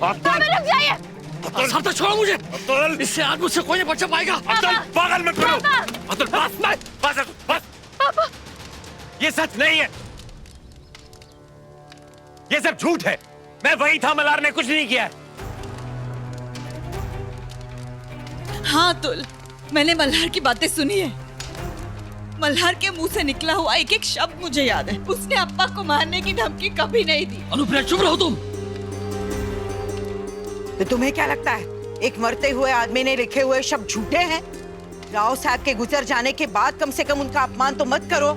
रुक जाइए। सर तो छोड़ो मुझे। इससे आज मुझसे कोई नहीं बचा पाएगा। अब्दुल पागल मत करो। अब्दुल बस। पापा ये सच नहीं है, ये सब झूठ है। मैं वही था, मल्हार ने कुछ नहीं किया। हाँ अतुल, मैंने मल्हार की बातें सुनी है। मल्हार के मुंह से निकला हुआ एक एक शब्द मुझे याद है। उसने अप्पा को मारने की धमकी कभी नहीं दी। अनुप्रिया चुप रहो तुम। तो तुम्हें क्या लगता है एक मरते हुए आदमी ने लिखे हुए शब्द झूठे हैं? राव साहब के गुजर जाने के बाद कम से कम उनका अपमान तो मत करो।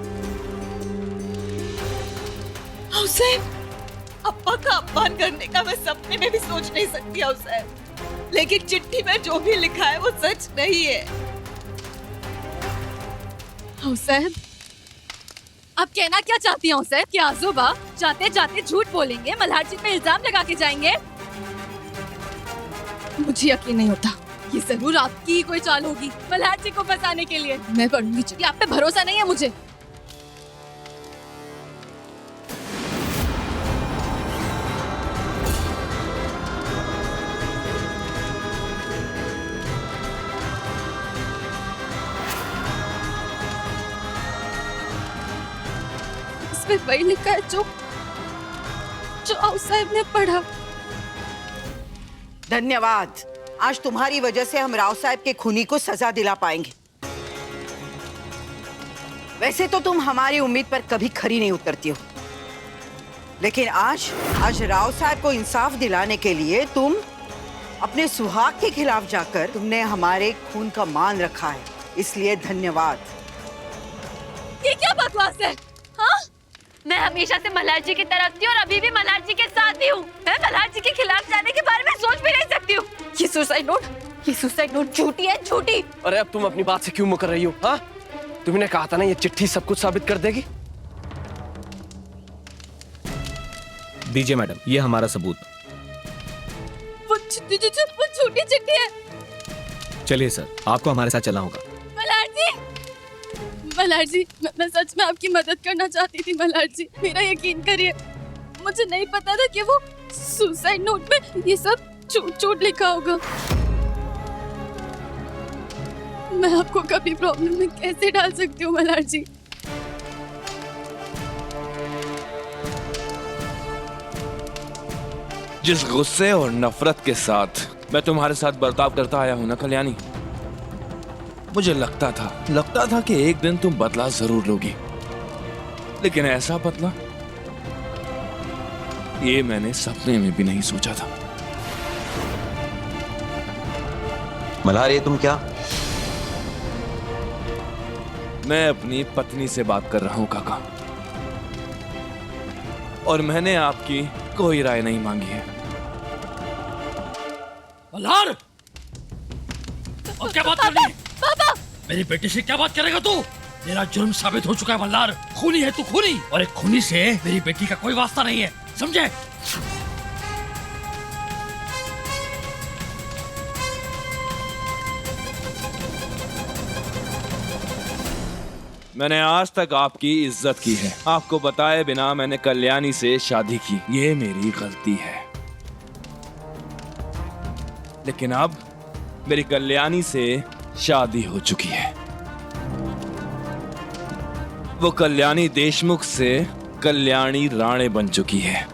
हुसैन, अप्पा का अपमान करने का मैं सपने में भी सोच नहीं सकती हुसैन, लेकिन चिट्ठी में जो भी लिखा है वो सच नहीं है। हुसैन, आप कहना क्या चाहती हैं हुसैन? कि आजोबा जाते जाते झूठ बोलेंगे, मल्हार जी पे इल्जाम लगा के जाएंगे? मुझे यकीन नहीं होता। ये जरूर आपकी ही कोई चाल होगी मल्हार जी को फंसाने के लिए। मैं पढ़ूंगी चिट्ठी। आप पे भरोसा नहीं है मुझे। इसमें वही लिखा है जो आऊ साहब ने पढ़ा। धन्यवाद। आज तुम्हारी वजह से हम राव साहब के खूनी को सजा दिला पाएंगे। वैसे तो तुम हमारी उम्मीद पर कभी खरी नहीं उतरती हो, लेकिन आज राव साहब को इंसाफ दिलाने के लिए तुम अपने सुहाग के खिलाफ जाकर तुमने हमारे खून का मान रखा है, इसलिए धन्यवाद। ये क्या बकवास है? हाँ? मैं हमेशा से मल्हार जी की तरफ थी और अभी भी मल्हार जी के साथ ही हूँ। मैं मल्हार जी के खिलाफ जाने के बारे में सोच भी नहीं सकती हूँ। ये सुसाइड नोट झूठी है, झूठी। अरे अब तुम अपनी बात से क्यों मुकर रही हो? हाँ, तुमने कहा था ना ये चिट्ठी सब कुछ साबित कर देगी। दीजिए मैडम, ये हमारा सबूत। वो झूठी चिट्ठी है। चलिए सर, आपको हमारे साथ चलना होगा। मल्हार जी, मैं सच में आपकी मदद करना चाहती थी मल्हार जी, मेरा यकीन करिए। मुझे नहीं पता था कि वो सुसाइड नोट में ये सब झूठ लिखा होगा। मैं आपको कभी प्रॉब्लम में कैसे डाल सकती हूँ मल्हार जी? जिस गुस्से और नफरत के साथ मैं तुम्हारे साथ बर्ताव करता आया हूं ना कल्याणी, मुझे लगता था कि एक दिन तुम बदला जरूर लोगी, लेकिन ऐसा बदला ये मैंने सपने में भी नहीं सोचा था। मल्हार, ये तुम क्या? मैं अपनी पत्नी से बात कर रहा हूं काका, और मैंने आपकी कोई राय नहीं मांगी है। मल्हार, और क्या बात करनी? पापा! मेरी बेटी से क्या बात करेगा तू? तेरा जुर्म साबित हो चुका है मल्हार। खूनी है तू, खूनी, और एक खूनी से मेरी बेटी का कोई वास्ता नहीं है, समझे? मैंने आज तक आपकी इज्जत की है। आपको बताए बिना मैंने कल्याणी से शादी की, ये मेरी गलती है। लेकिन अब मेरी कल्याणी से शादी हो चुकी है। वो कल्याणी देशमुख से कल्याणी राणे बन चुकी है,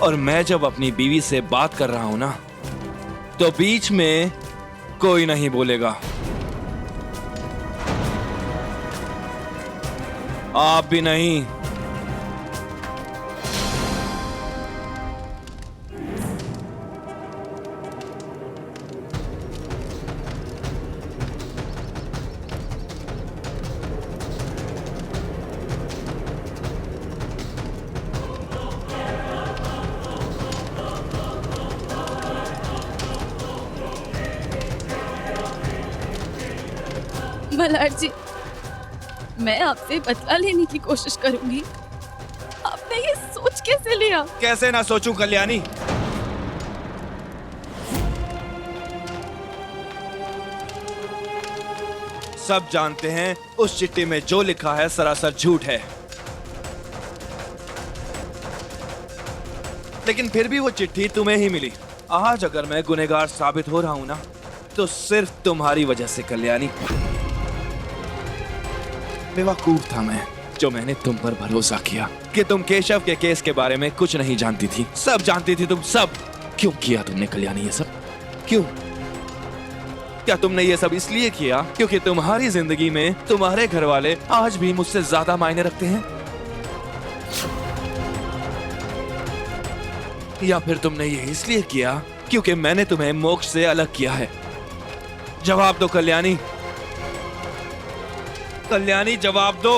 और मैं जब अपनी बीवी से बात कर रहा हूं ना, तो बीच में कोई नहीं बोलेगा। आप भी नहीं। मल्हार जी, मैं आपसे बदला लेने की कोशिश करूंगी। आपने ये सोच कैसे लिया? कैसे ना सोचूं कल्याणी? सब जानते हैं उस चिट्ठी में जो लिखा है सरासर झूठ है। लेकिन फिर भी वो चिट्ठी तुम्हें ही मिली। आज अगर मैं गुनहगार साबित हो रहा हूं ना, तो सिर्फ तुम्हारी वजह से कल्याणी। बेवकूफ था मैं जो मैंने तुम पर भरोसा किया कि तुम केशव के केस के बारे में कुछ नहीं जानती थी। सब जानती थी तुम, सब। क्यों किया तुमने कल्याणी ये सब? क्यों? क्या तुमने ये सब इसलिए किया क्योंकि तुम्हारी जिंदगी में तुम्हारे घर वाले आज भी मुझसे ज्यादा मायने रखते हैं? या फिर तुमने ये इसलिए किया क्योंकि मैंने तुम्हें मोक्ष से अलग किया है? जवाब दो कल्याणी, कल्याणी जवाब दो।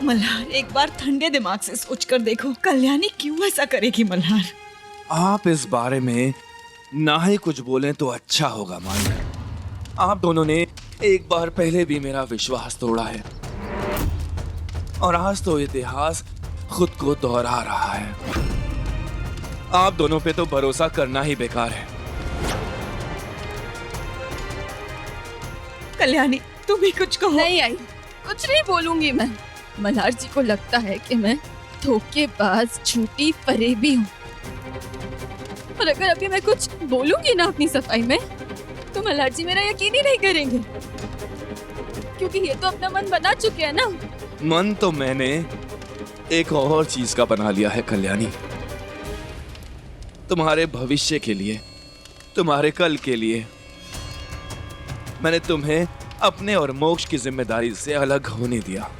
मल्हार, एक बार ठंडे दिमाग से सोचकर देखो, कल्याणी क्यों ऐसा करेगी मल्हार? आप इस बारे में ना ही कुछ बोलें तो अच्छा होगा माई। आप दोनों ने एक बार पहले भी मेरा विश्वास तोड़ा है और आज तो इतिहास खुद को दोहरा रहा है। आप दोनों पे तो भरोसा करना ही बेकार है। कल्याणी, तुम भी कुछ कहो। नहीं आई, कुछ नहीं बोलूंगी मैं। मल्हार जी को लगता है कि मैं धोखेबाज, झूठी, फरेबी हूँ। और अगर अभी मैं कुछ बोलूंगी ना अपनी सफाई में, तो मल्हार जी मेरा यकीन ही नहीं करेंगे, क्योंकि ये तो अपना मन बना चुके हैं ना। मन तो मैंने एक और चीज का बना लिया है कल्याणी। तुम्हारे भविष्य के लिए, तुम्हारे कल के लिए मैंने तुम्हें अपने और मोक्ष की जिम्मेदारी से अलग होने दिया।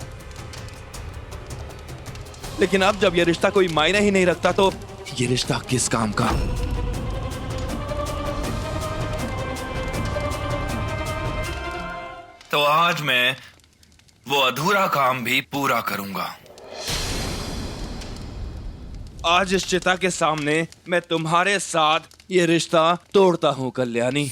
लेकिन अब जब यह रिश्ता कोई मायने ही नहीं रखता, तो ये रिश्ता किस काम का? तो आज मैं वो अधूरा काम भी पूरा करूंगा। आज इस चिता के सामने मैं तुम्हारे साथ ये रिश्ता तोड़ता हूं कल्याणी।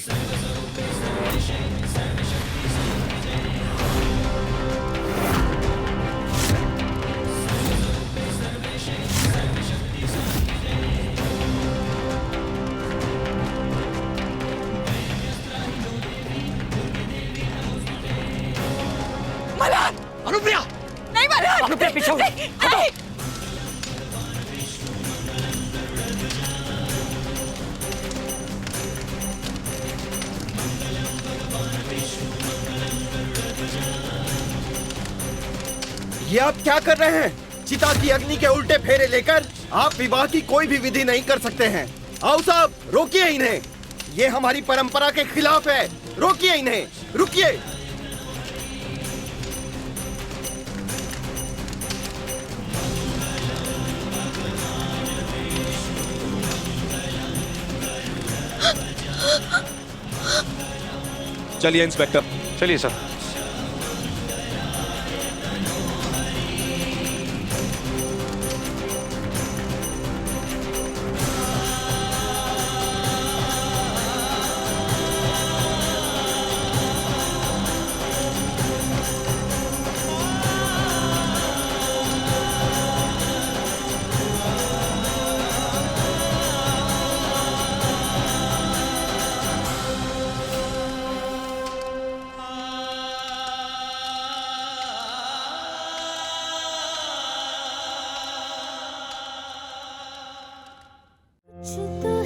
अनुप्रिया, नहीं मल्हार, अनुप्रिया पीछे हो। नहीं। ये आप क्या कर रहे हैं? चिता की अग्नि के उल्टे फेरे लेकर आप विवाह की कोई भी विधि नहीं कर सकते हैं। आओ साहब, रोकिए इन्हें। ये हमारी परंपरा के खिलाफ है। रोकिए इन्हें, रुकिए। चलिए इंस्पेक्टर। चलिए सर। कुछ तो